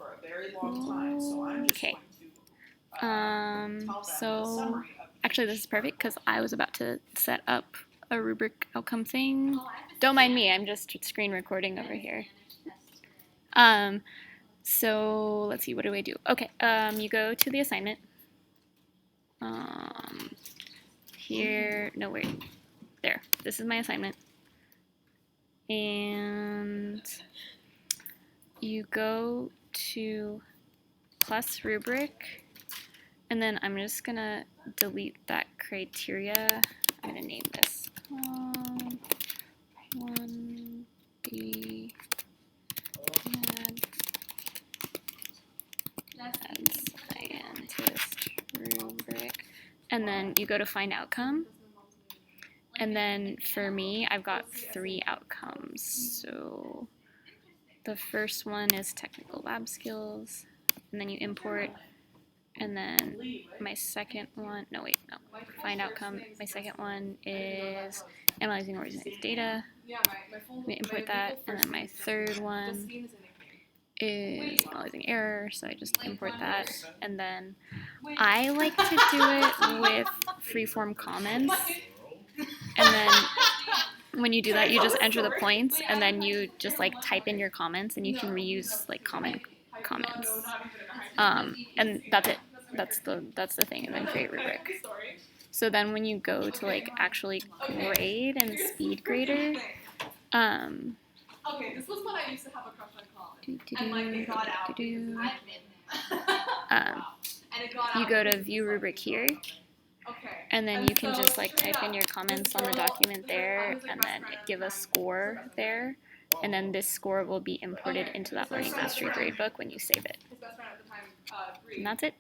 for a very long time, so I'm just Okay. going to tell that in the So summary of actually this is perfect because I was about to set up a rubric outcome thing. Don't mind me, I'm just screen recording over here. So let's see, what do I do? Okay, you go to the assignment. Here, no, wait, there. This is my assignment. And you go to plus rubric, and then I'm just gonna delete that criteria. I'm gonna name this 1B mad scientist rubric, and then you go to find outcome. And then for me, I've got 3 outcomes. So the first one is technical lab skills, and then you import. And then my second one, no, find outcome. My second one is analyzing organized data. We import that. And then my third one is analyzing error, so I just import that. And then I like to do it with freeform comments. And then when you do that, you just enter the points, and then you just like type in your comments, and you can reuse like common comments. And that's it. That's the thing, and then create rubric. So then when you go to like actually grade and speed grader, okay, this was what I used to have a crush on college. And like it got out. You go to view rubric here. And then you can just like type in your comments on the document there, and then give a score there, and then this score will be imported into that Learning Mastery Gradebook when you save it. And that's it.